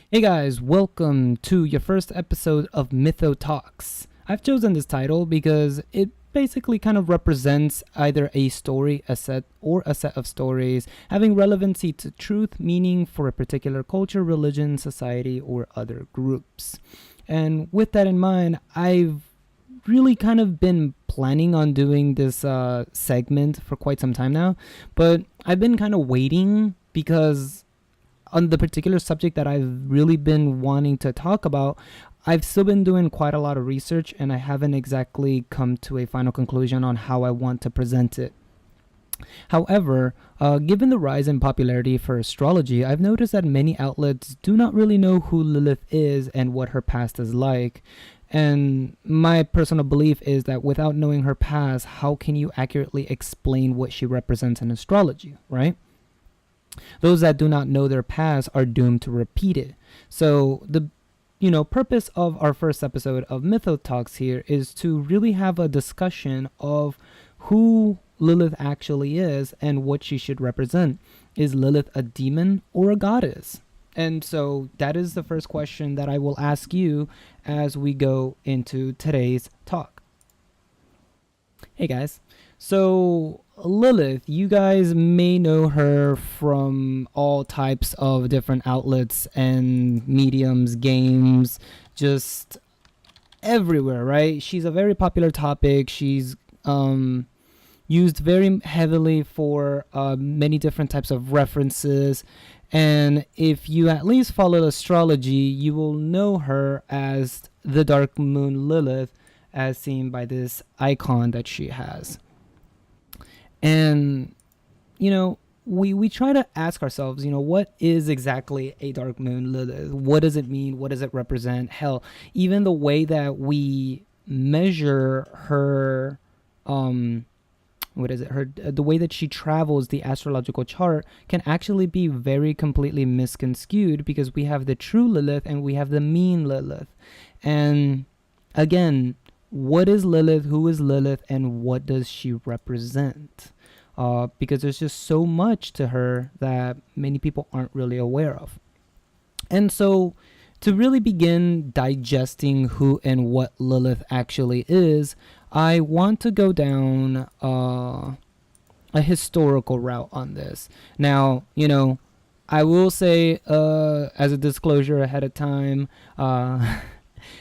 Hey guys, welcome to your first episode of MythosTalks. I've chosen this title because it basically kind of represents either a story, a set, or a set of stories having relevancy to truth, meaning for a particular culture, religion, society, or other groups. And with that in mind, I've really kind of been planning on doing this segment for quite some time now, but I've been kind of waiting because on the particular subject that I've really been wanting to talk about, I've still been doing quite a lot of research and I haven't exactly come to a final conclusion on how I want to present it. However, given the rise in popularity for astrology, I've noticed that many outlets do not really know who Lilith is and what her past is like. And my personal belief is that without knowing her past, how can you accurately explain what she represents in astrology, right? Those that do not know their past are doomed to repeat it. So the purpose of our first episode of Mythos Talks here is to really have a discussion of who Lilith actually is and what she should represent. Is Lilith a demon or a goddess? And so that is the first question that I will ask you as we go into today's talk. Hey guys. So Lilith, you guys may know her from all types of different outlets and mediums, games, just everywhere, right? She's a very popular topic. She's used very heavily for many different types of references. And if you at least follow astrology, you will know her as the Dark Moon Lilith, as seen by this icon that she has. And we try to ask ourselves, what is exactly a dark moon Lilith? What does it mean? What does it represent? Hell, even the way that we measure her the way that she travels the astrological chart can actually be very completely misconstrued, because we have the true Lilith and we have the mean Lilith. And again, what is Lilith? Who is Lilith? And what does she represent? Because there's just so much to her that many people aren't really aware of. And so to really begin digesting who and what Lilith actually is, I want to go down a historical route on this. Now, I will say as a disclosure ahead of time,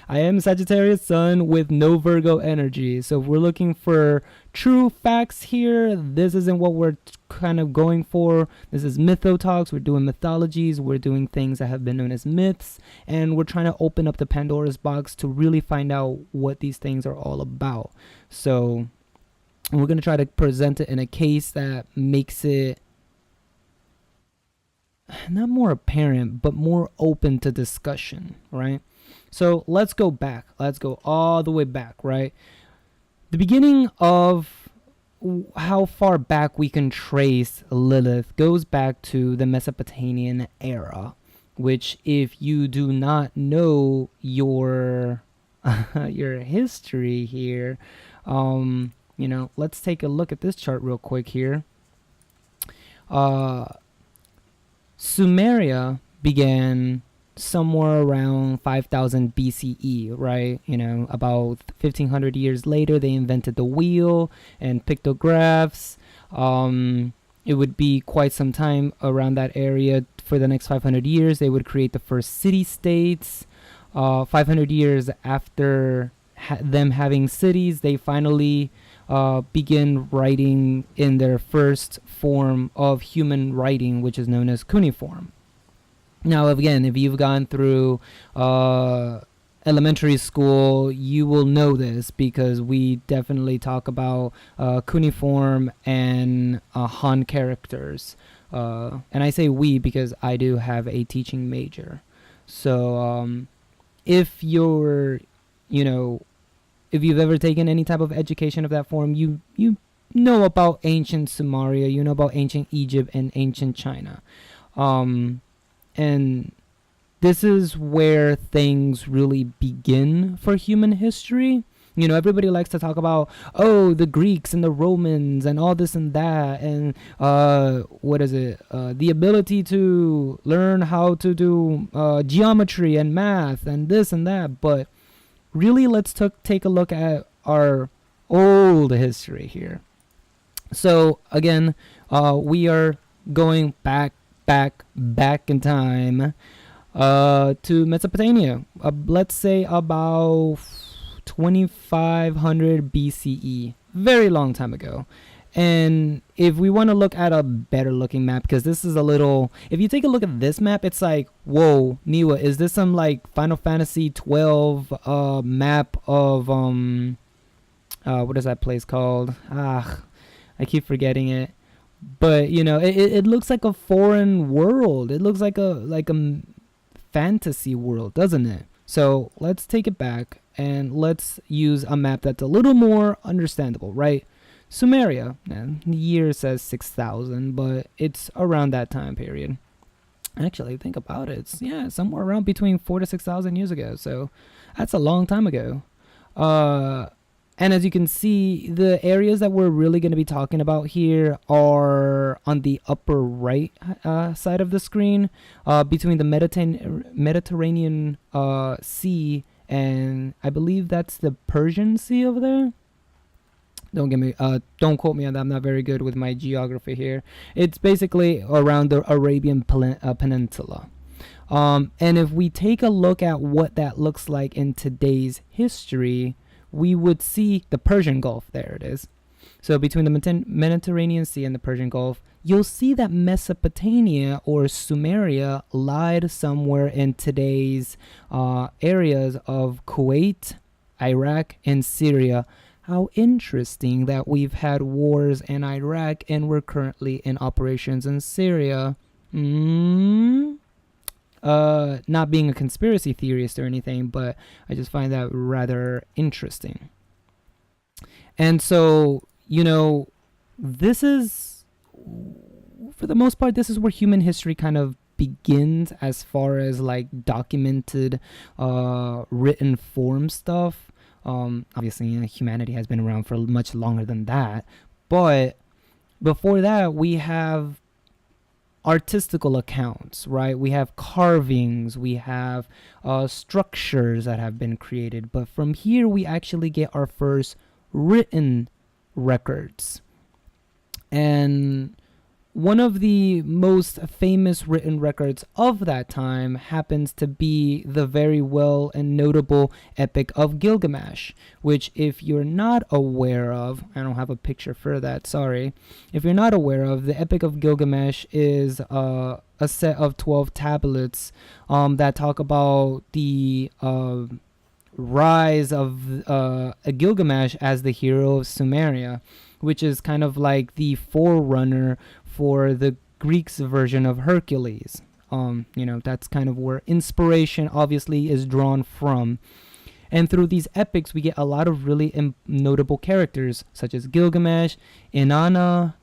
I am Sagittarius Sun with no Virgo energy. So if we're looking for true facts here, this isn't what we're kind of going for. This is Mytho Talks. We're doing mythologies. We're doing things that have been known as myths. And we're trying to open up the Pandora's box to really find out what these things are all about. So we're going to try to present it in a case that makes it not more apparent, but more open to discussion, right? So let's go back. Let's go all the way back, right? The beginning of how far back we can trace Lilith goes back to the Mesopotamian era, which, if you do not know your your history here, let's take a look at this chart real quick here. Sumeria began somewhere around 5000 BCE, right? About 1500 years later, they invented the wheel and pictographs. It would be quite some time around that area. For the next 500 years, they would create the first city-states. 500 years after them having cities, they finally begin writing in their first form of human writing, which is known as cuneiform. Now, again, if you've gone through elementary school, you will know this, because we definitely talk about cuneiform and Han characters. And I say we because I do have a teaching major. So if you're, if you've ever taken any type of education of that form, you know about ancient Sumeria, you know about ancient Egypt and ancient China. And this is where things really begin for human history. You know, everybody likes to talk about, oh, the Greeks and the Romans and all this and that, and what is it? The ability to learn how to do geometry and math and this and that. But really, let's take a look at our old history here. So again, we are going back in time to Mesopotamia. Let's say about 2500 BCE, very long time ago. And if we want to look at a better looking map, because this is a little, if you take a look at this map, it's like, whoa, Niwa, is this some like Final Fantasy 12 map of what is that place called? I keep forgetting it. But you know, it looks like a foreign world. It looks like a fantasy world, doesn't it? So let's take it back and let's use a map that's a little more understandable, right? Sumeria, the year says 6,000, but it's around that time period. Actually, think about it. It's somewhere around between 4,000 to 6,000 years ago. So that's a long time ago. And as you can see, the areas that we're really going to be talking about here are on the upper right side of the screen, between the Mediterranean Sea and I believe that's the Persian Sea over there. Don't quote me on that. I'm not very good with my geography here. It's basically around the Arabian Peninsula. And if we take a look at what that looks like in today's history, we would see the Persian Gulf. There it is. So between the Mediterranean Sea and the Persian Gulf, you'll see that Mesopotamia or Sumeria lied somewhere in today's areas of Kuwait, Iraq, and Syria. How interesting that we've had wars in Iraq and we're currently in operations in Syria. Not being a conspiracy theorist or anything, but I just find that rather interesting. And so, you know, this is, for the most part, this is where human history kind of begins as far as like documented written form stuff. Obviously, humanity has been around for much longer than that. But before that, we have artistical accounts, right? We have carvings, we have structures that have been created. But from here, we actually get our first written records. And one of the most famous written records of that time happens to be the very well and notable Epic of Gilgamesh, which if you're not aware of, I don't have a picture for that, sorry. If you're not aware of, the Epic of Gilgamesh is a set of 12 tablets that talk about the rise of Gilgamesh as the hero of Sumeria, which is kind of like the forerunner for the Greeks' version of Hercules. You know, that's kind of where inspiration obviously is drawn from. And through these epics, we get a lot of really notable characters, such as Gilgamesh, Inanna,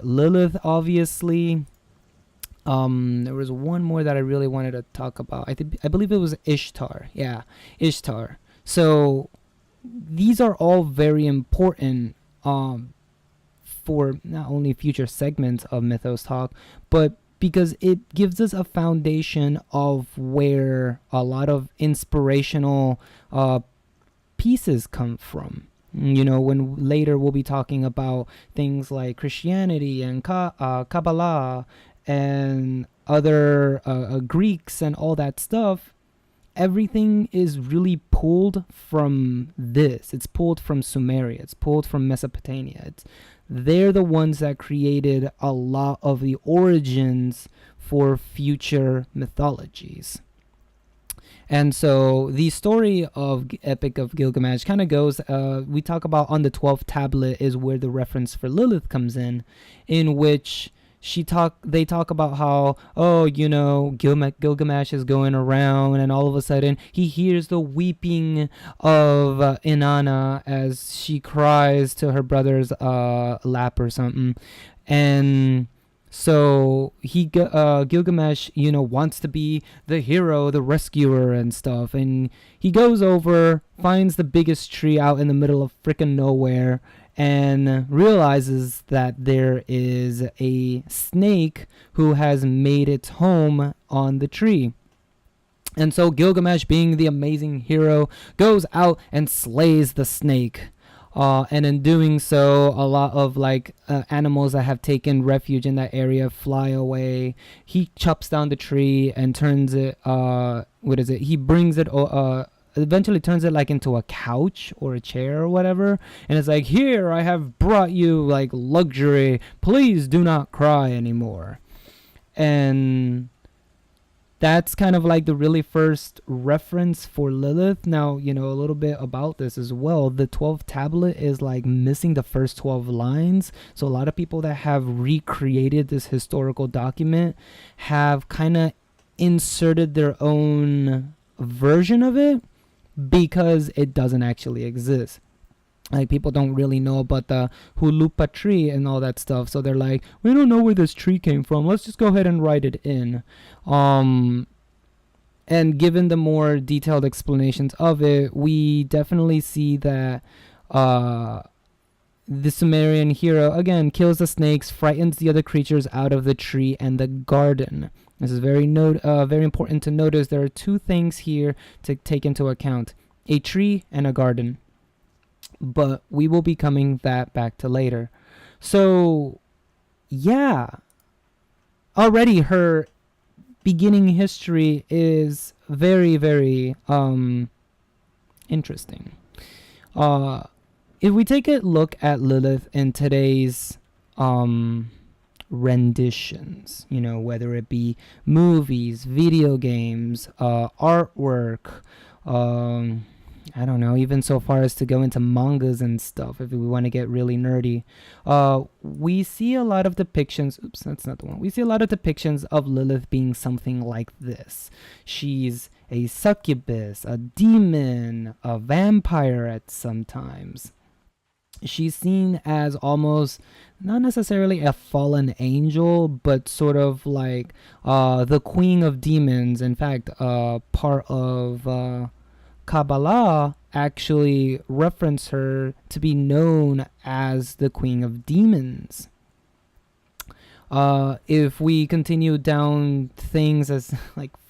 Lilith, obviously. There was one more that I really wanted to talk about. I believe it was Ishtar. Yeah, Ishtar. So these are all very important for not only future segments of MythosTalk, but because it gives us a foundation of where a lot of inspirational pieces come from. You know, when later we'll be talking about things like Christianity and Kabbalah and other Greeks and all that stuff, everything is really pulled from this. It's pulled from Sumeria. It's pulled from Mesopotamia. They're the ones that created a lot of the origins for future mythologies. And so the story of Epic of Gilgamesh kind of goes, we talk about on the 12th tablet is where the reference for Lilith comes in which they talk about how, oh, you know, Gilgamesh is going around and all of a sudden he hears the weeping of Inanna as she cries to her brother's lap or something. And So Gilgamesh, wants to be the hero, the rescuer and stuff, and he goes over, finds the biggest tree out in the middle of frickin' nowhere, and realizes that there is a snake who has made its home on the tree. And so Gilgamesh, being the amazing hero, goes out and slays the snake. And in doing so, a lot of animals that have taken refuge in that area fly away. He chops down the tree and turns it. What is it? He brings it. Eventually turns it into a couch or a chair or whatever. And it's like, here, I have brought you luxury. Please do not cry anymore. And that's kind of the really first reference for Lilith. Now, a little bit about this as well. The 12th tablet is missing the first 12 lines. So a lot of people that have recreated this historical document have kind of inserted their own version of it because it doesn't actually exist. People don't really know about the Hulupa tree and all that stuff. So they're like, we don't know where this tree came from. Let's just go ahead and write it in. And given the more detailed explanations of it, we definitely see that the Sumerian hero, again, kills the snakes, frightens the other creatures out of the tree and the garden. This is very important to notice. There are two things here to take into account: a tree and a garden. But we will be coming that back to later. So, yeah. Already her beginning history is very, very interesting. If we take a look at Lilith in today's renditions, whether it be movies, video games, artwork, I don't know, even so far as to go into mangas and stuff, if we want to get really nerdy. We see a lot of depictions. Oops, that's not the one. We see a lot of depictions of Lilith being something like this. She's a succubus, a demon, a vampire at sometimes. She's seen as almost not necessarily a fallen angel, but sort of the queen of demons. In fact, part of Kabbalah actually reference her to be known as the queen of demons. If we continue down things as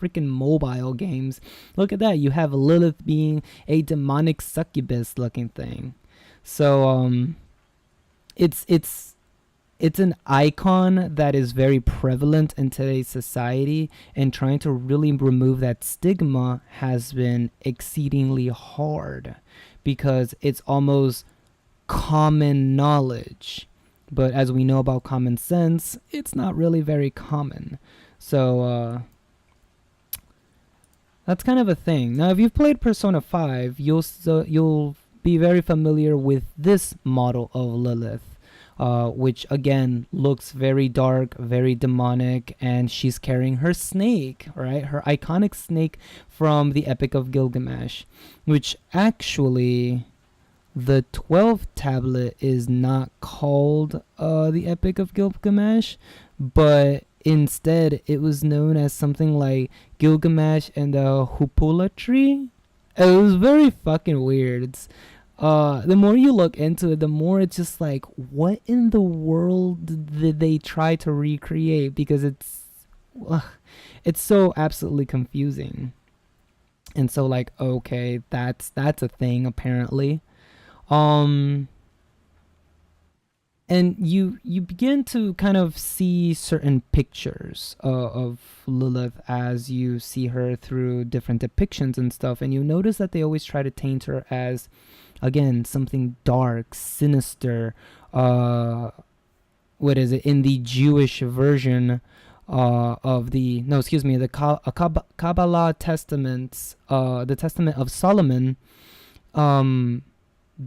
freaking mobile games, look at that. You have Lilith being a demonic succubus looking thing. So it's an icon that is very prevalent in today's society, and trying to really remove that stigma has been exceedingly hard because it's almost common knowledge. But as we know about common sense, it's not really very common. So that's kind of a thing. Now, if you've played Persona 5, you'll be very familiar with this model of Lilith. Which again looks very dark, very demonic, and she's carrying her snake, right? Her iconic snake from the Epic of Gilgamesh, which actually the 12th tablet is not called the Epic of Gilgamesh, but instead it was known as something like Gilgamesh and the Hupula tree. It was very fucking weird. It's the more you look into it, the more it's just what in the world did they try to recreate? Because it's so absolutely confusing. And so okay, that's a thing apparently. And you begin to kind of see certain pictures of Lilith as you see her through different depictions and stuff, and you notice that they always try to taint her as, again, something dark, sinister. What is it? In the Jewish version of the Kabbalah testaments, the Testament of Solomon,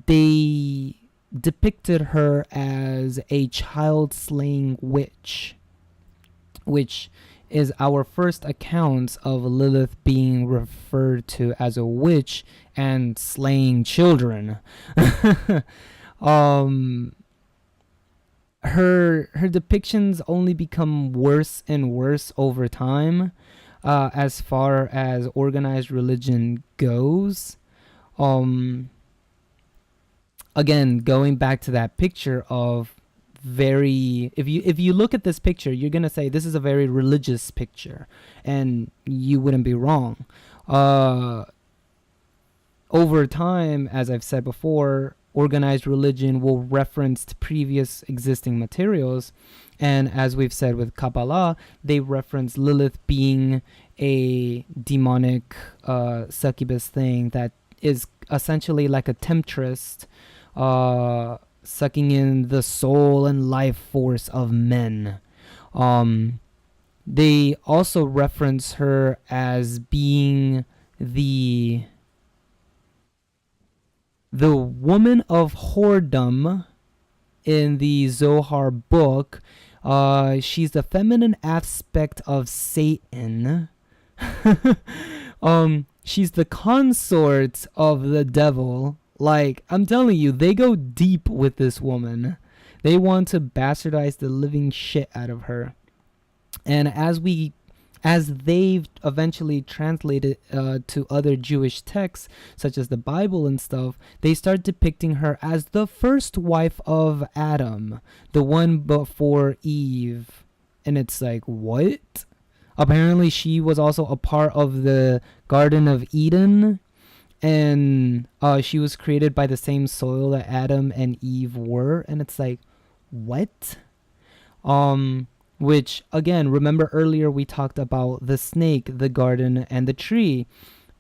they depicted her as a child-slaying witch, which is our first account of Lilith being referred to as a witch and slaying children. her depictions only become worse and worse over time, as far as organized religion goes. Um, Again, going back to that picture of very, if you look at this picture, you're gonna say this is a very religious picture, and you wouldn't be wrong. Uh, Over time, as I've said before, organized religion will reference previous existing materials. And as we've said with Kabbalah, they reference Lilith being a demonic succubus thing that is essentially like a temptress, sucking in the soul and life force of men. Um, they also reference her as being the woman of whoredom in the Zohar book. She's the feminine aspect of Satan. She's the consort of the devil. Like, I'm telling you, they go deep with this woman. They want to bastardize the living shit out of her. And as they've eventually translated to other Jewish texts, such as the Bible and stuff, they start depicting her as the first wife of Adam, the one before Eve. And it's like, what? Apparently she was also a part of the Garden of Eden, and she was created by the same soil that Adam and Eve were. And it's like, what? Which, again, remember earlier we talked about the snake, the garden, and the tree.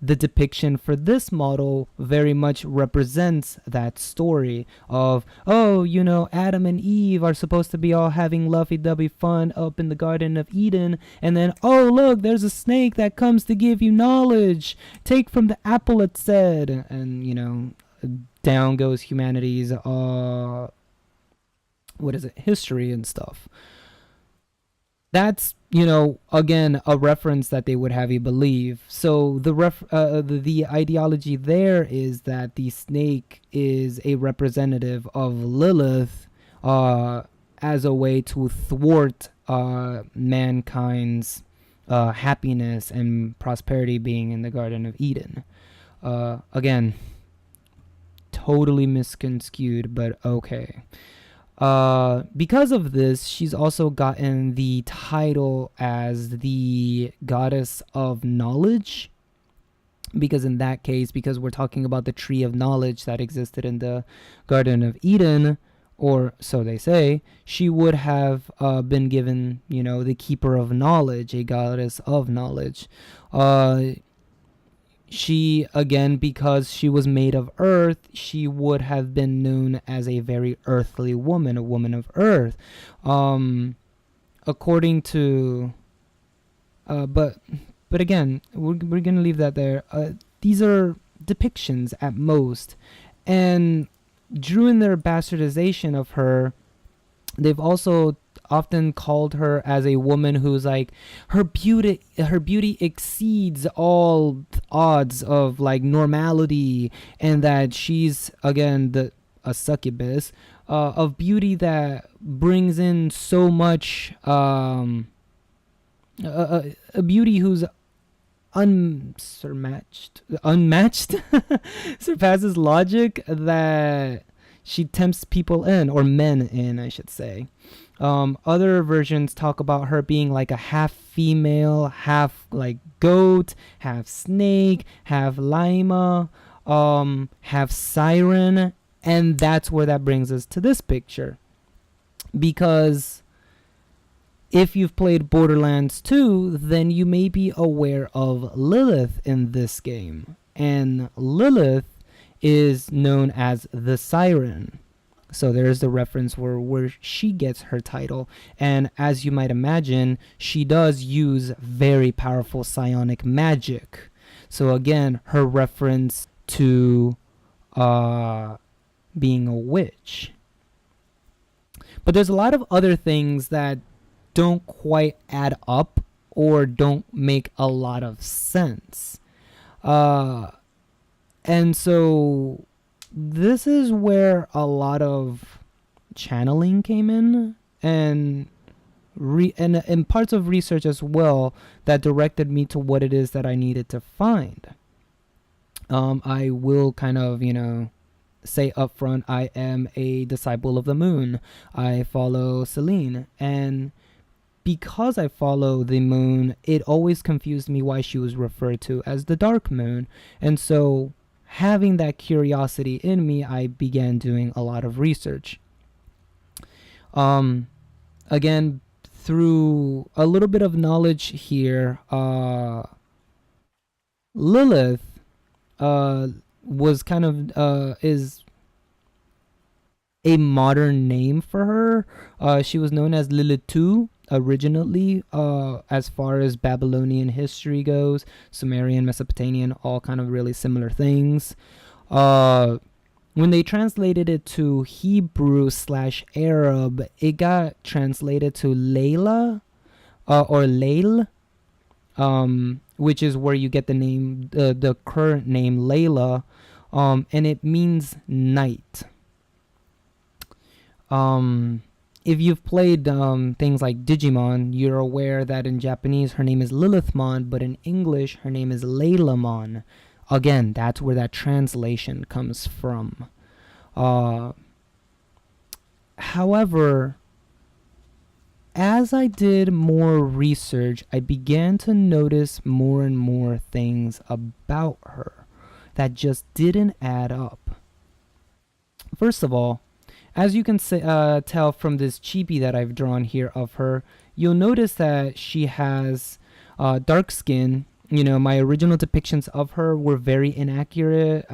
The depiction for this model very much represents that story of, oh, Adam and Eve are supposed to be all having lovey-dovey fun up in the Garden of Eden, and then, oh, look, there's a snake that comes to give you knowledge. Take from the apple, it said. And, down goes humanity's, history and stuff. That's, again, a reference that they would have you believe. So the ideology there is that the snake is a representative of Lilith, as a way to thwart mankind's happiness and prosperity being in the Garden of Eden. Again, totally misconstrued, but okay. Because of this, she's also gotten the title as the goddess of knowledge. Because in that case, because we're talking about the tree of knowledge that existed in the Garden of Eden, or so they say, she would have been given, the keeper of knowledge, a goddess of knowledge. She, again, because she was made of earth, she would have been known as a very earthly woman, a woman of earth. According to, but again, we're gonna leave that there. These are depictions at most, and in their bastardization of her, they've also often called her as a woman who's like, her beauty exceeds all odds of like normality, and that she's, again, a succubus of beauty that brings in so much a beauty who's unmatched surpasses logic, that she tempts people in, or men in, I should say. Other versions talk about her being like a half female, half like goat, half snake, half lima, half siren, and that's where that brings us to this picture. Because if you've played Borderlands 2, then you may be aware of Lilith in this game. And Lilith is known as the Siren. So there's the reference where she gets her title. And as you might imagine, she does use very powerful psionic magic. So again, her reference to being a witch. But there's a lot of other things that don't quite add up or don't make a lot of sense. And so this is where a lot of channeling came in, and and parts of research as well that directed me to what it is that I needed to find. I will kind of, say up front, I am a disciple of the moon. I follow Selene, and because I follow the moon, it always confused me why she was referred to as the dark moon. And so, having that curiosity in me, I began doing a lot of research. Again, through a little bit of knowledge here, Lilith was kind of is a modern name for her. She was known as Lilith originally, as far as Babylonian history goes. Sumerian, Mesopotamian, all kind of really similar things. When they translated it to Hebrew/Arab, it got translated to Layla, or Layl, which is where you get the name, the current name Layla, and it means night. If you've played things like Digimon, you're aware that in Japanese her name is Lilithmon, but in English her name is Laylamon. Again, that's where that translation comes from. However, as I did more research, I began to notice more and more things about her that just didn't add up. First of all, as you can tell from this chibi that I've drawn here of her, you'll notice that she has dark skin. My original depictions of her were very inaccurate.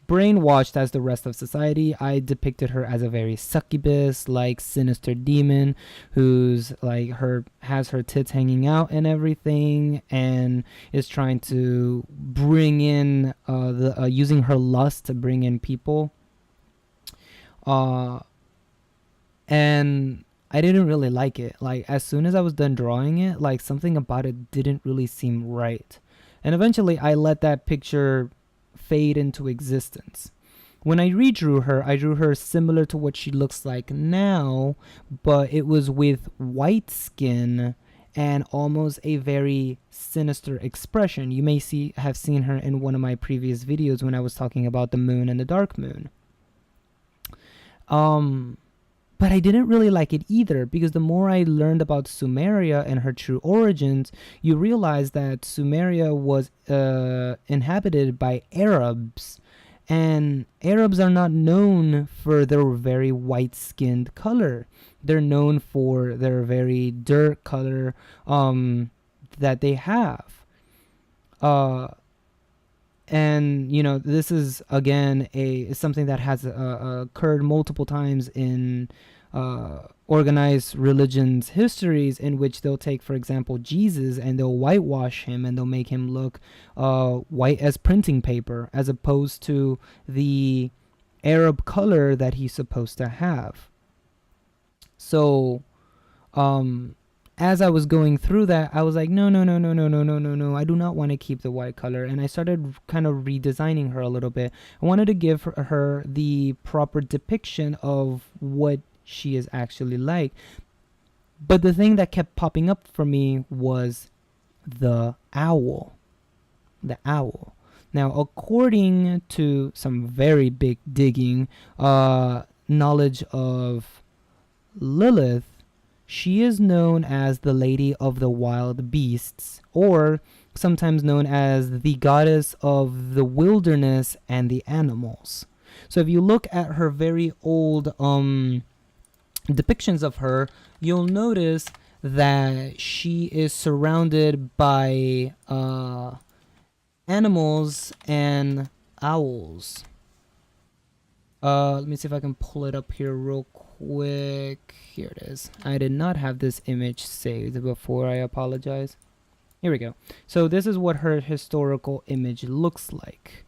Brainwashed as the rest of society, I depicted her as a very succubus, like sinister demon, who's like has her tits hanging out and everything, and is trying to bring in using her lust to bring in people. And I didn't really like it. Like, as soon as I was done drawing it, like, something about it didn't really seem right. And eventually I let that picture fade into existence. When I redrew her, I drew her similar to what she looks like now, but it was with white skin and almost a very sinister expression. You may have seen her in one of my previous videos when I was talking about the moon and the dark moon. But I didn't really like it either, because the more I learned about Sumeria and her true origins, you realize that Sumeria was inhabited by Arabs. And Arabs are not known for their very white-skinned color. They're known for their very dirt color that they have. And this is again something that has occurred multiple times in organized religions' histories, in which they'll take, for example, Jesus, and they'll whitewash him, and they'll make him look white as printing paper, as opposed to the Arab color that he's supposed to have. So as I was going through that, I was like, no, I do not want to keep the white color. And I started kind of redesigning her a little bit. I wanted to give her the proper depiction of what she is actually like. But the thing that kept popping up for me was the owl. The owl. Now, according to some very big digging, knowledge of Lilith, she is known as the Lady of the Wild Beasts, or sometimes known as the Goddess of the Wilderness and the Animals. So if you look at her very old depictions of her, you'll notice that she is surrounded by animals and owls. Let me see if I can pull it up here real quick. Here it is. I did not have this image saved before. I apologize. Here we go. So this is what her historical image looks like.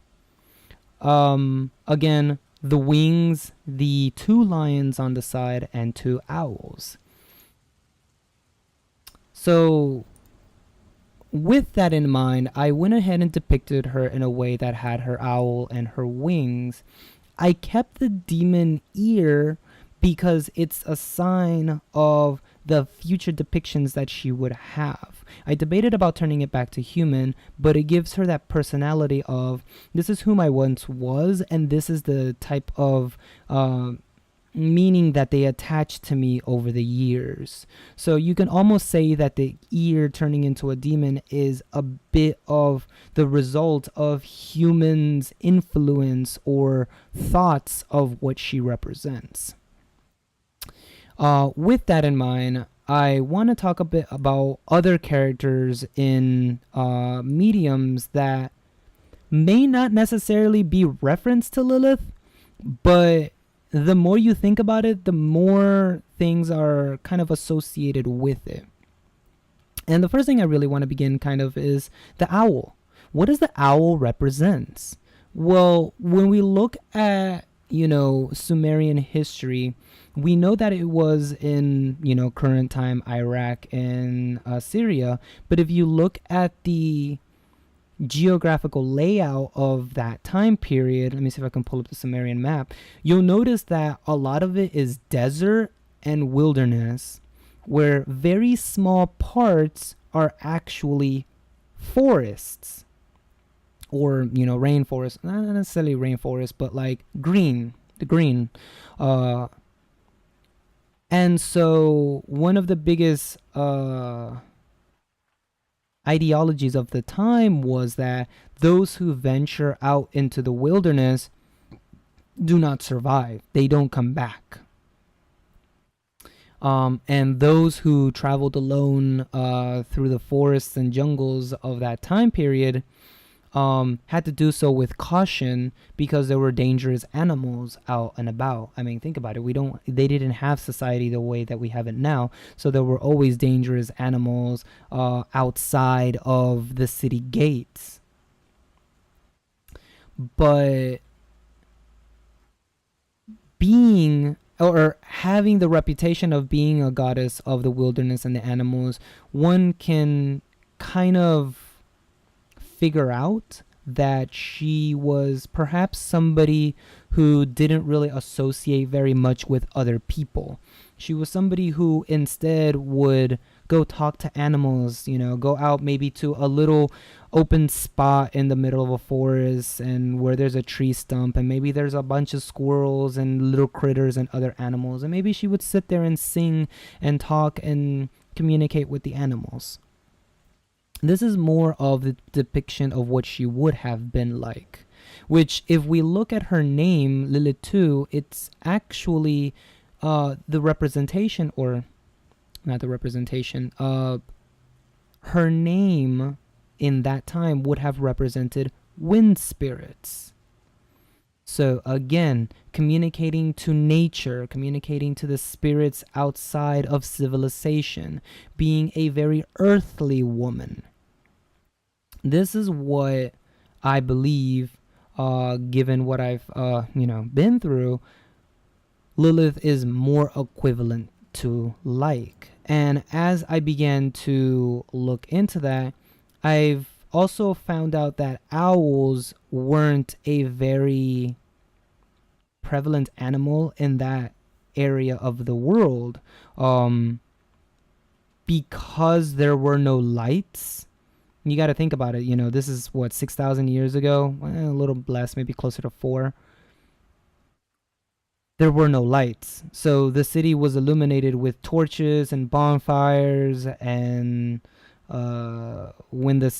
Again, the wings, the 2 lions on the side, and 2 owls. So with that in mind, I went ahead and depicted her in a way that had her owl and her wings. I kept the demon ear because it's a sign of the future depictions that she would have. I debated about turning it back to human, but it gives her that personality of, this is whom I once was, and this is the type of meaning that they attach to me over the years. So you can almost say that the ear turning into a demon is a bit of the result of humans' influence or thoughts of what she represents. With that in mind, I want to talk a bit about other characters in mediums that may not necessarily be referenced to Lilith, but the more you think about it, the more things are kind of associated with it. And the first thing I really want to begin kind of is the owl. What does the owl represent? Well, when we look at, Sumerian history, we know that it was in, current time Iraq and Syria. But if you look at the geographical layout of that time period, let me see if I can pull up the Sumerian map, you'll notice that a lot of it is desert and wilderness, where very small parts are actually forests, or rainforest, not necessarily rainforest, but like the green. And so one of the biggest ideologies of the time was that those who venture out into the wilderness do not survive. They don't come back. And those who traveled alone through the forests and jungles of that time period had to do so with caution because there were dangerous animals out and about. I mean, think about it. They didn't have society the way that we have it now. So there were always dangerous animals outside of the city gates. But being or having the reputation of being a goddess of the wilderness and the animals, one can kind of figure out that she was perhaps somebody who didn't really associate very much with other people. She was somebody who instead would go talk to animals, go out maybe to a little open spot in the middle of a forest and where there's a tree stump and maybe there's a bunch of squirrels and little critters and other animals, and maybe she would sit there and sing and talk and communicate with the animals. This is more of the depiction of what she would have been like, which if we look at her name, Lilith 2, it's actually the representation, or not the representation, her name in that time would have represented wind spirits. So again, communicating to nature, communicating to the spirits outside of civilization, being a very earthly woman. This is what I believe, given what I've, been through, Lilith is more equivalent to like. And as I began to look into that, I've also found out that owls weren't a very prevalent animal in that area of the world, because there were no lights. You got to think about it. This is what, 6,000 years ago, a little less, maybe closer to 4. There were no lights, so the city was illuminated with torches and bonfires, and when the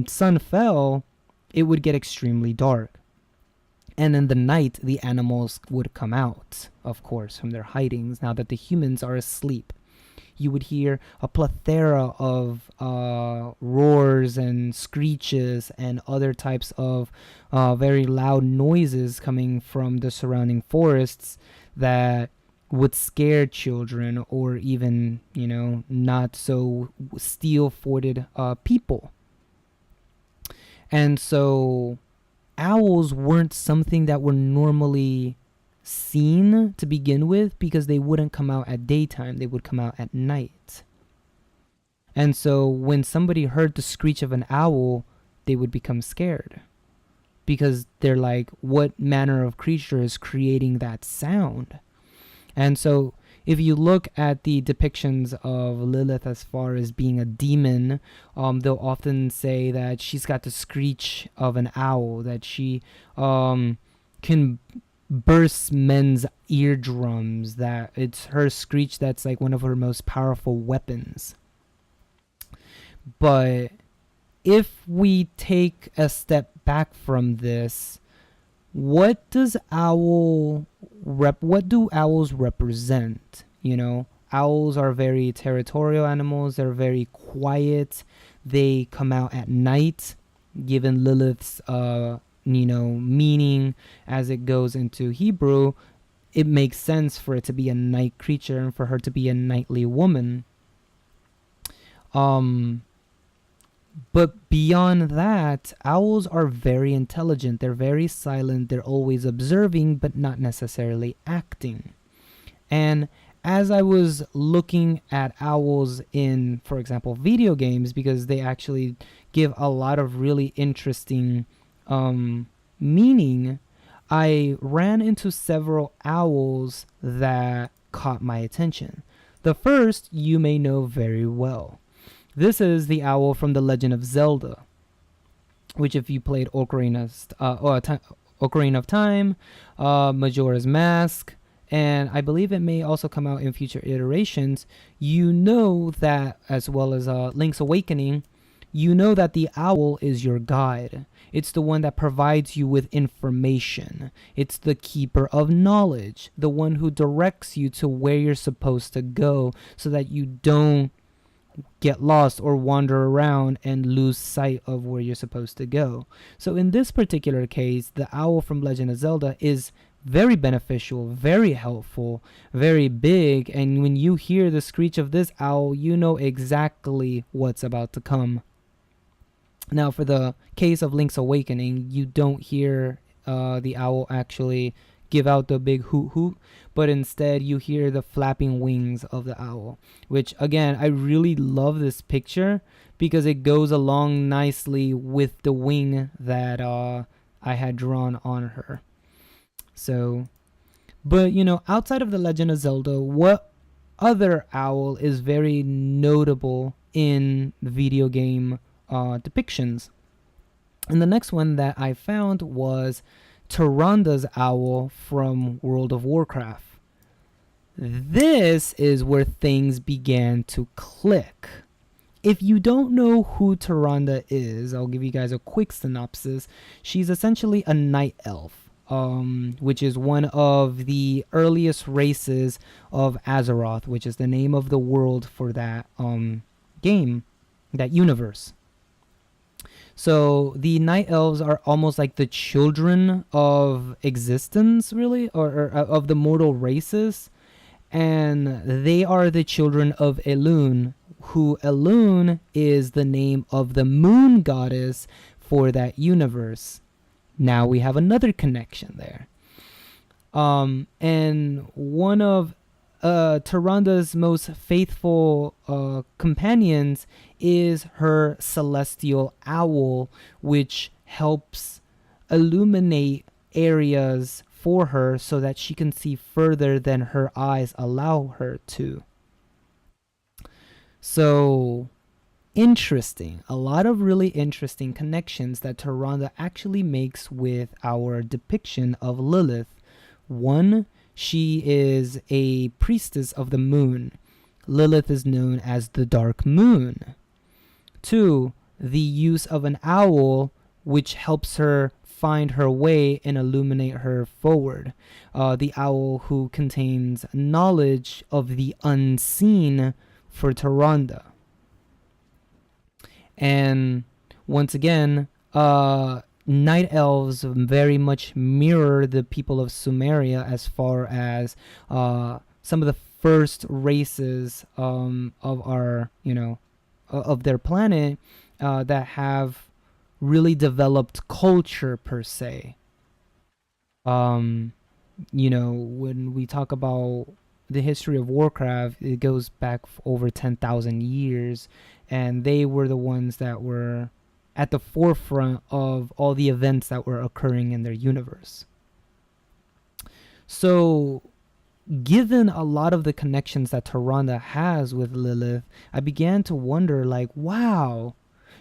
sun fell, it would get extremely dark. And in the night, the animals would come out, of course, from their hidings now that the humans are asleep. You would hear a plethora of roars and screeches and other types of very loud noises coming from the surrounding forests that would scare children or even, not so steel-footed people. And so owls weren't something that were normally seen to begin with, because they wouldn't come out at daytime, they would come out at night. And so when somebody heard the screech of an owl, they would become scared. because they're like, what manner of creature is creating that sound? And so if you look at the depictions of Lilith as far as being a demon, they'll often say that she's got the screech of an owl, that she can burst men's eardrums, that it's her screech that's like one of her most powerful weapons. But if we take a step back from this, what do owls represent? You know, owls are very territorial animals. They're very quiet. They come out at night, given Lilith's meaning as it goes into Hebrew. It makes sense for it to be a night creature and for her to be a nightly woman. But beyond that, owls are very intelligent. They're very silent. They're always observing, but not necessarily acting. And as I was looking at owls in, for example, video games, because they actually give a lot of really interesting meaning, I ran into several owls that caught my attention. The first you may know very well. This is the owl from The Legend of Zelda, which if you played Ocarina of Time, Majora's Mask, and I believe it may also come out in future iterations, you know that, as well as Link's Awakening, you know that the owl is your guide. It's the one that provides you with information. It's the keeper of knowledge, the one who directs you to where you're supposed to go so that you don't get lost or wander around and lose sight of where you're supposed to go. So in this particular case, the owl from Legend of Zelda is very beneficial, very helpful, very big, and when you hear the screech of this owl, you know exactly what's about to come. Now, for the case of Link's Awakening, you don't hear the owl actually give out the big hoot hoot, but instead you hear the flapping wings of the owl, which again, I really love this picture because it goes along nicely with the wing that I had drawn on her. So, but you know, outside of The Legend of Zelda, what other owl is very notable in video game depictions? And the next one that I found was Tyranda's owl from World of Warcraft. This is where things began to click. If you don't know who Tyranda is, I'll give you guys a quick synopsis. She's essentially a night elf, which is one of the earliest races of Azeroth, which is the name of the world for that game, that universe. So the night elves are almost like the children of existence, really, or of the mortal races. And they are the children of Elune, who Elune is the name of the moon goddess for that universe. Now we have another connection there. And one of Tyranda's most faithful companions is her celestial owl, which helps illuminate areas for her so that she can see further than her eyes allow her to. So interesting. A lot of really interesting connections that Tyranda actually makes with our depiction of Lilith. One, she is a priestess of the moon. Lilith is known as the Dark Moon. Two, the use of an owl, which helps her find her way and illuminate her forward. The owl who contains knowledge of the unseen for Tyranda. And once again, night elves very much mirror the people of Sumeria as far as some of the first races of our, of their planet that have really developed culture per se. When we talk about the history of Warcraft, it goes back over 10,000 years, and they were the ones that were at the forefront of all the events that were occurring in their universe. So, given a lot of the connections that Tyrande has with Lilith, I began to wonder, like, wow,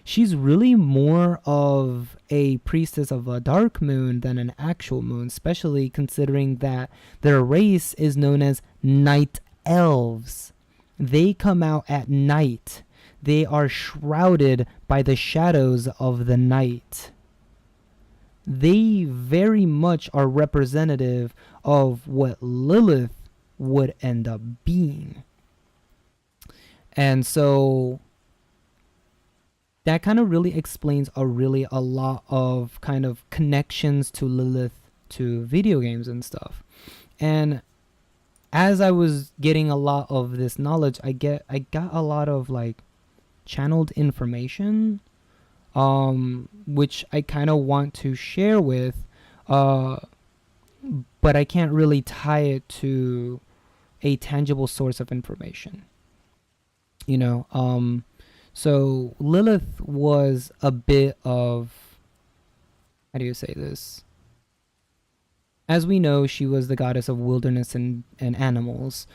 she's really more of a priestess of a dark moon than an actual moon, especially considering that their race is known as night elves. They come out at night. They are shrouded by the shadows of the night. They very much are representative of what Lilith would end up being. And so that kind of really explains a lot of kind of connections to Lilith to video games and stuff. And as I was getting a lot of this knowledge, I got a lot of like channeled information, which I kind of want to share with, but I can't really tie it to a tangible source of information, you know. So Lilith was a bit of, how do you say this? As we know, she was the goddess of wilderness and animals.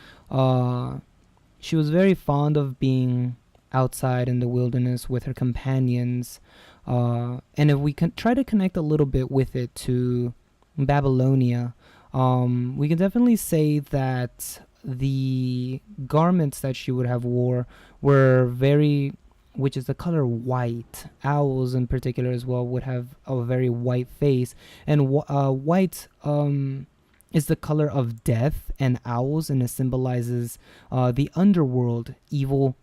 She was very fond of being outside in the wilderness with her companions. And if we can try to connect a little bit with it to Babylonia, we can definitely say that the garments that she would have wore were very, which is the color white. Owls in particular as well would have a very white face, and white is the color of death and owls, and it symbolizes the underworld, evil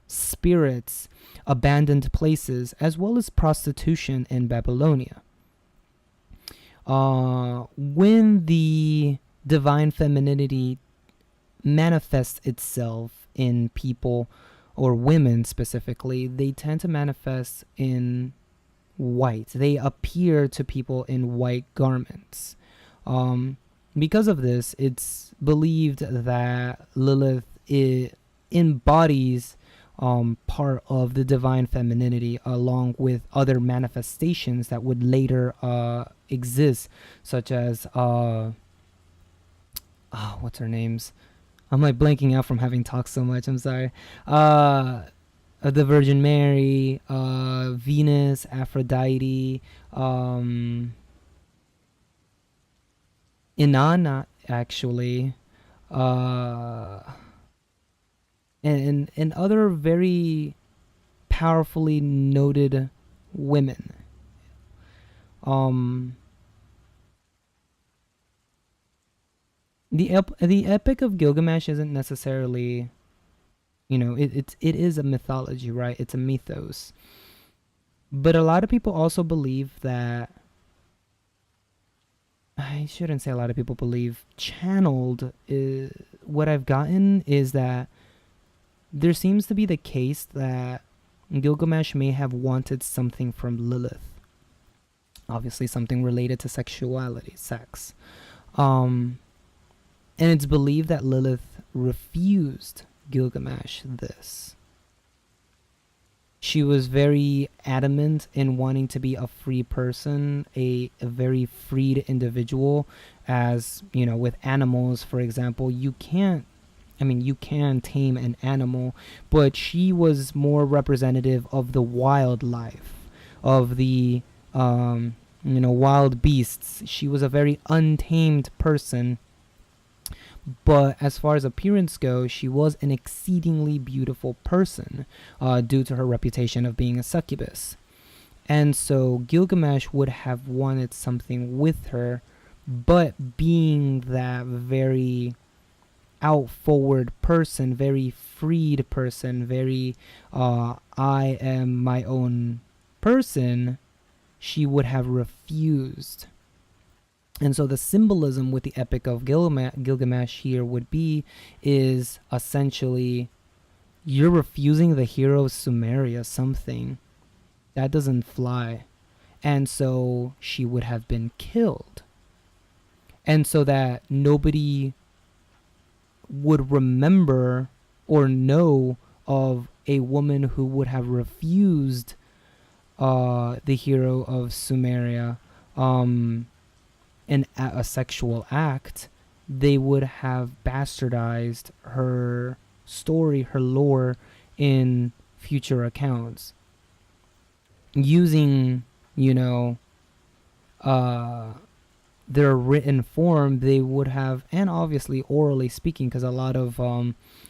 spirits, abandoned places, as well as prostitution in Babylonia. When the divine femininity manifests itself in people, or women specifically, they tend to manifest in white. They appear to people in white garments. Because of this, it's believed that Lilith embodies part of the divine femininity, along with other manifestations that would later exist, such as what's her names? I'm like blanking out from having talked so much. I'm sorry. The Virgin Mary, Venus, Aphrodite, Inanna, actually, and other very powerfully noted women. The Epic of Gilgamesh isn't necessarily, it is a mythology, right? It's a mythos. But a lot of people also believe that, I shouldn't say a lot of people believe, channeled, what I've gotten is that there seems to be the case that Gilgamesh may have wanted something from Lilith. Obviously something related to sexuality, sex. And it's believed that Lilith refused Gilgamesh this. She was very adamant in wanting to be a free person, a very freed individual. As, with animals, for example, you can tame an animal, but she was more representative of the wildlife, of the, wild beasts. She was a very untamed person. But as far as appearance goes, she was an exceedingly beautiful person due to her reputation of being a succubus. And so Gilgamesh would have wanted something with her, but being that very out-forward person, very freed person, very I am my own person, she would have refused. And so the symbolism with the Epic of Gilgamesh here is essentially, you're refusing the hero of Sumeria something. That doesn't fly. And so she would have been killed. And so that nobody would remember or know of a woman who would have refused the hero of Sumeria in a sexual act, they would have bastardized her story, her lore, in future accounts using, their written form. They would have, and obviously orally speaking, because a lot of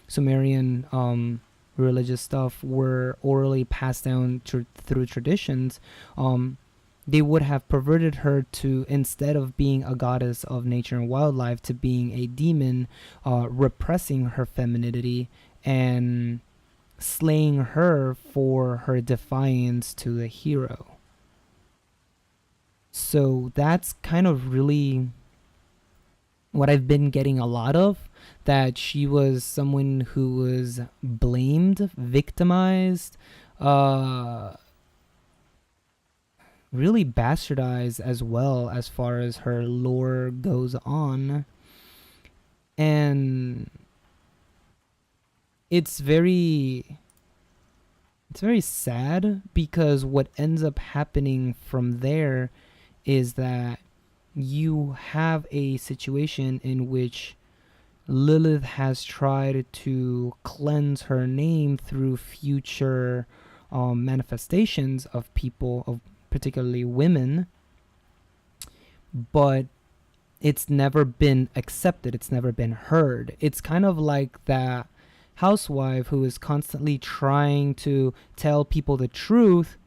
Sumerian religious stuff were orally passed down through traditions. They would have perverted her to, instead of being a goddess of nature and wildlife, to being a demon, repressing her femininity and slaying her for her defiance to the hero. So that's kind of really what I've been getting a lot of, that she was someone who was blamed, victimized, really bastardized as well, as far as her lore goes on. And it's very sad, because what ends up happening from there is that you have a situation in which Lilith has tried to cleanse her name through future manifestations of people, of particularly women, but it's never been accepted, it's never been heard. It's kind of like that housewife who is constantly trying to tell people the truth,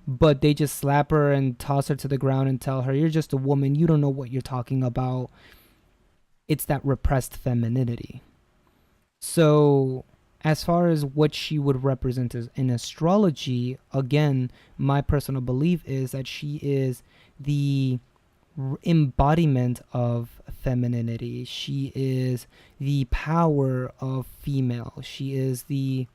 but they just slap her and toss her to the ground and tell her, you're just a woman, you don't know what you're talking about. It's that repressed femininity. So as far as what she would represent as in astrology, again, my personal belief is that she is the embodiment of femininity. She is the power of female. She is the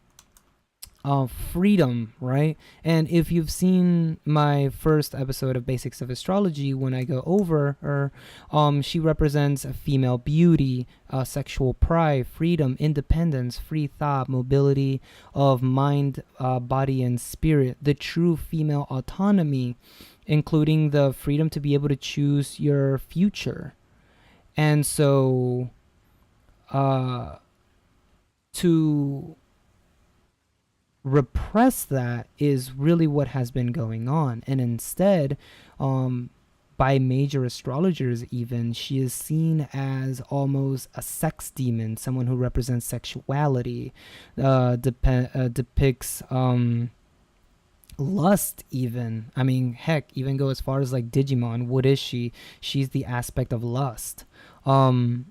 freedom, right? And if you've seen my first episode of Basics of Astrology, when I go over her, she represents a female beauty, sexual pride, freedom, independence, free thought, mobility of mind, body, and spirit, the true female autonomy, including the freedom to be able to choose your future. And so to repress that is really what has been going on. And instead, by major astrologers even, she is seen as almost a sex demon, someone who represents sexuality, depicts lust even. I mean, heck, even go as far as like Digimon. What is she? She's the aspect of lust. And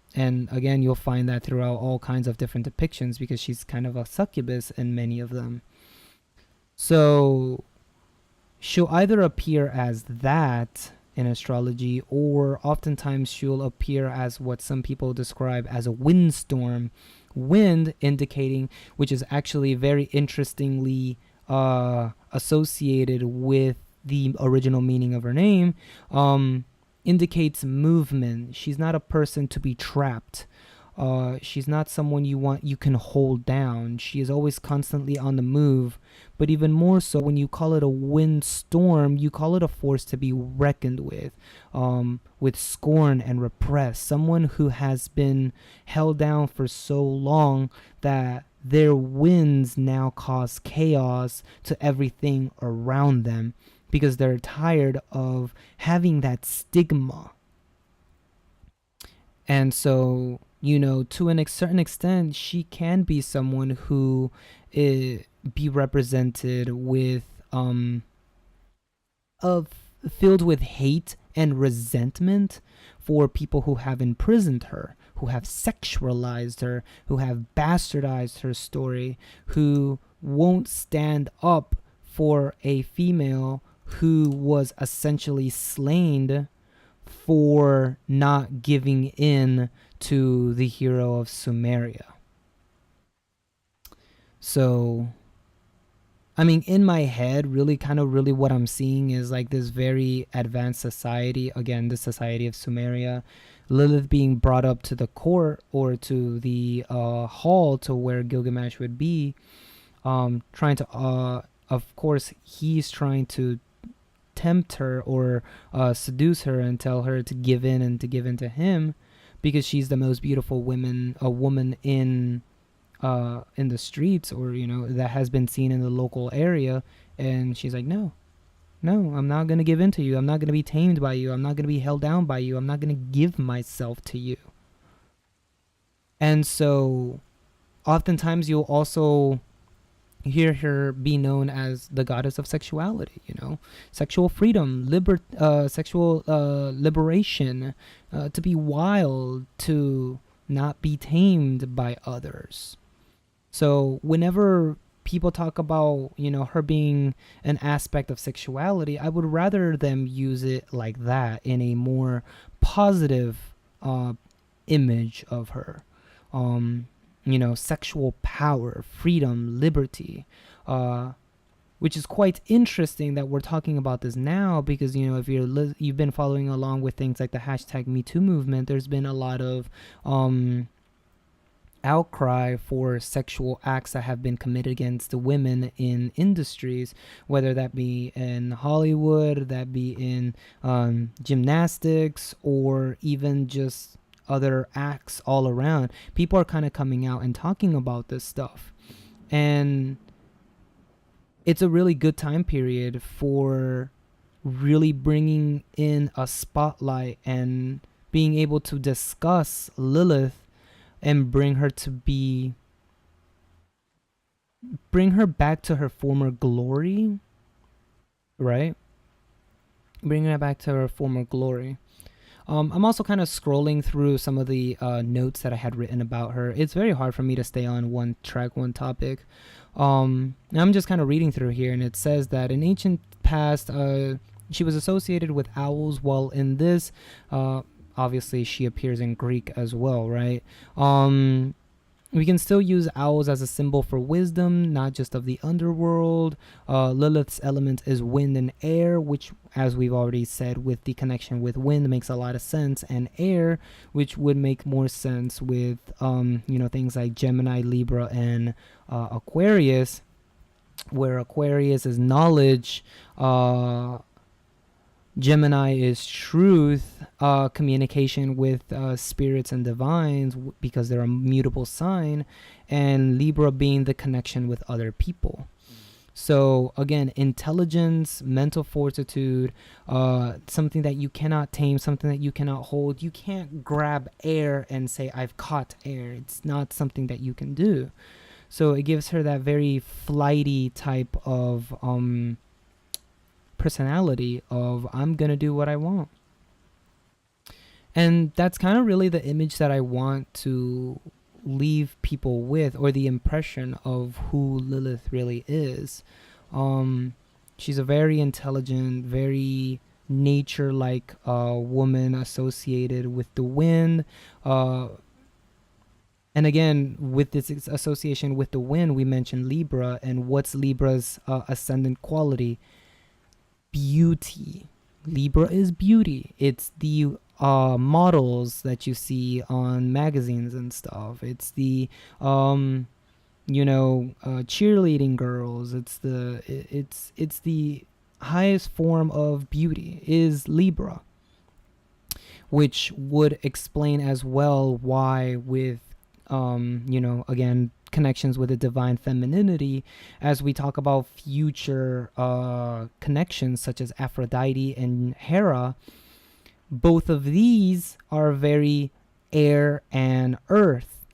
again, you'll find that throughout all kinds of different depictions, because she's kind of a succubus in many of them. So she'll either appear as that in astrology, or oftentimes she'll appear as what some people describe as a windstorm. Wind indicating, which is actually very interestingly associated with the original meaning of her name, indicates movement. She's not a person to be trapped. She's not someone you can hold down. She is always constantly on the move. But even more so, when you call it a windstorm, you call it a force to be reckoned with scorn and repressed. Someone who has been held down for so long that their winds now cause chaos to everything around them, because they're tired of having that stigma. And so, to a certain extent, she can be someone who be represented with filled with hate and resentment for people who have imprisoned her, who have sexualized her, who have bastardized her story, who won't stand up for a female who was essentially slain for not giving in to the hero of Sumeria. So, I mean, in my head, really what I'm seeing is like this very advanced society. Again, the society of Sumeria. Lilith being brought up to the court, or to the hall to where Gilgamesh would be, trying to of course, he's trying to tempt her or seduce her and tell her to give in and to give in to him because she's the most beautiful woman in the streets, or that has been seen in the local area. And she's like, no, I'm not going to give in to you. I'm not going to be tamed by you. I'm not going to be held down by you. I'm not going to give myself to you. And so oftentimes you'll also hear her be known as the goddess of sexuality, sexual freedom, sexual liberation, to be wild, to not be tamed by others. So whenever people talk about, her being an aspect of sexuality, I would rather them use it like that, in a more positive image of her. Sexual power, freedom, liberty, which is quite interesting that we're talking about this now, because if you've been following along with things like the hashtag #MeToo movement, there's been a lot of outcry for sexual acts that have been committed against the women in industries, whether that be in Hollywood, that be in gymnastics, or even just other acts all around. People are kind of coming out and talking about this stuff, and it's a really good time period for really bringing in a spotlight and being able to discuss Lilith and bring her back to her former glory, right? Bring her back to her former glory. I'm also kind of scrolling through some of the notes that I had written about her. It's very hard for me to stay on one track, one topic. I'm just kind of reading through here, and it says that in ancient past, she was associated with owls, while in this, obviously she appears in Greek as well, right? We can still use owls as a symbol for wisdom, not just of the underworld. Lilith's element is wind and air, which, as we've already said, with the connection with wind, makes a lot of sense, and air, which would make more sense with things like Gemini, Libra, and Aquarius, where Aquarius is knowledge, Gemini is truth, communication with spirits and divines, because they're a mutable sign, and Libra being the connection with other people. So again, intelligence, mental fortitude, something that you cannot tame, something that you cannot hold. You can't grab air and say, I've caught air. It's not something that you can do. So it gives her that very flighty type of personality of, I'm gonna do what I want. And that's kind of really the image that I want to leave people with, or the impression of who Lilith really is. She's a very intelligent, very nature-like woman associated with the wind. And again, with this association with the wind, we mentioned Libra, and what's Libra's ascendant quality? Beauty. Libra is beauty. It's the models that you see on magazines and stuff. It's the cheerleading girls. It's the highest form of beauty is Libra, which would explain as well why, with again, connections with the divine femininity, as we talk about future connections such as Aphrodite and Hera, both of these are very air and earth.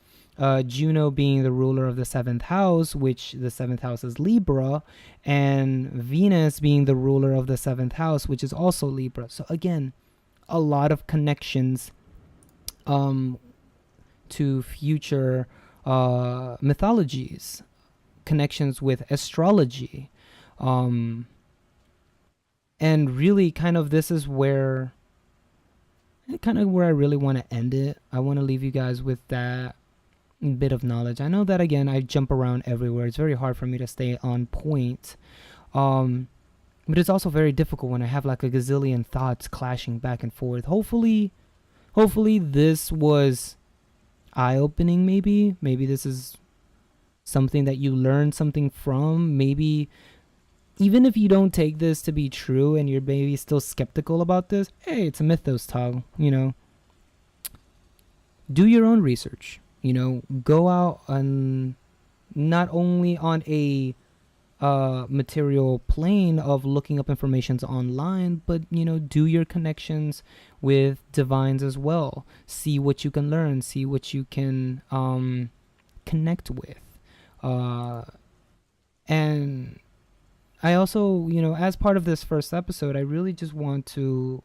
Juno being the ruler of the 7th house, which the 7th house is Libra, and Venus being the ruler of the 7th house, which is also Libra. So again, a lot of connections to future mythologies, connections with astrology, and really this is where I really want to end it. I want to leave you guys with that bit of knowledge. I know that, again, I jump around everywhere. It's very hard for me to stay on point, but it's also very difficult when I have like a gazillion thoughts clashing back and forth. Hopefully this was eye-opening. Maybe this is something that you learned something from. Maybe even if you don't take this to be true and you're maybe still skeptical about this, hey, it's a Mythos talk, you know. Do your own research, you know, go out and not only on a material plane of looking up informations online, but, you know, do your connections with divines as well. See what you can learn, see what you can connect with. And I also, you know, as part of this first episode, I really just want to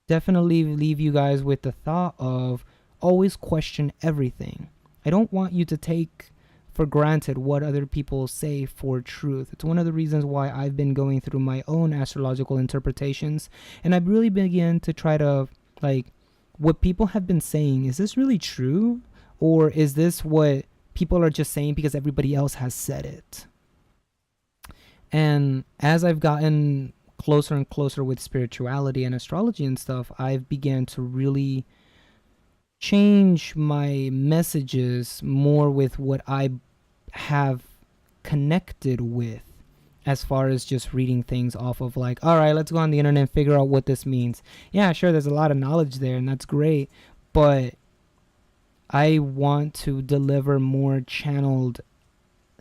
definitely leave you guys with the thought of always question everything. I don't want you to take for granted what other people say for truth. It's one of the reasons why I've been going through my own astrological interpretations, and I've really begun to try to, like, what people have been saying, is this really true? Or is this what people are just saying because everybody else has said it? And as I've gotten closer and closer with spirituality and astrology and stuff, I've began to really change my messages more with what I have connected with, as far as just reading things off of, like, all right, let's go on the internet and figure out what this means. Yeah, sure, there's a lot of knowledge there and that's great, but I want to deliver more channeled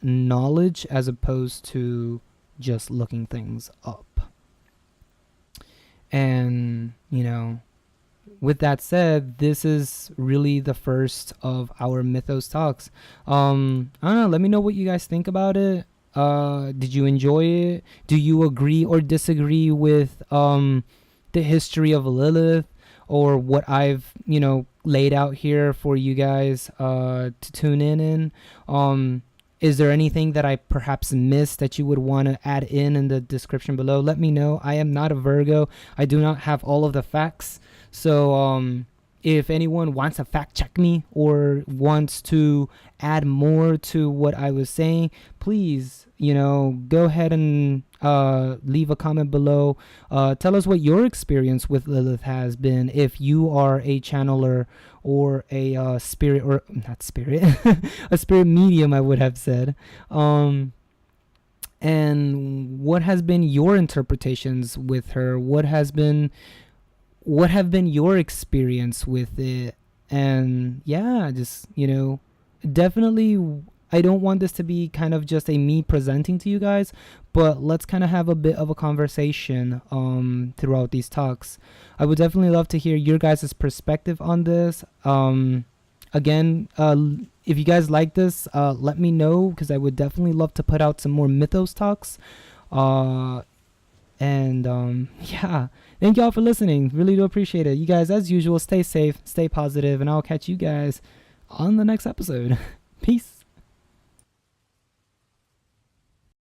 knowledge as opposed to just looking things up. And, you know, with that said, this is really the first of our Mythos talks. I don't know, let me know what you guys think about it. Did you enjoy it? Do you agree or disagree with the history of Lilith, or what I've, you know, laid out here for you guys to tune in? Is there anything that I perhaps missed that you would want to add in the description below? Let me know. I am not a Virgo. I do not have all of the facts. So if anyone wants to fact check me or wants to add more to what I was saying, please, you know, go ahead and leave a comment below. Tell us what your experience with Lilith has been, if you are a channeler or a spirit, or not spirit, a spirit medium, I would have said. And what has been your interpretations with her? What have been your experience with it? And yeah, just, you know, definitely, I don't want this to be kind of just a me presenting to you guys, but let's kind of have a bit of a conversation throughout these talks. I would definitely love to hear your guys' perspective on this. Again, if you guys like this, let me know, because I would definitely love to put out some more Mythos talks. Yeah, thank y'all for listening. Really do appreciate it. You guys, as usual, stay safe, stay positive, and I'll catch you guys on the next episode. Peace.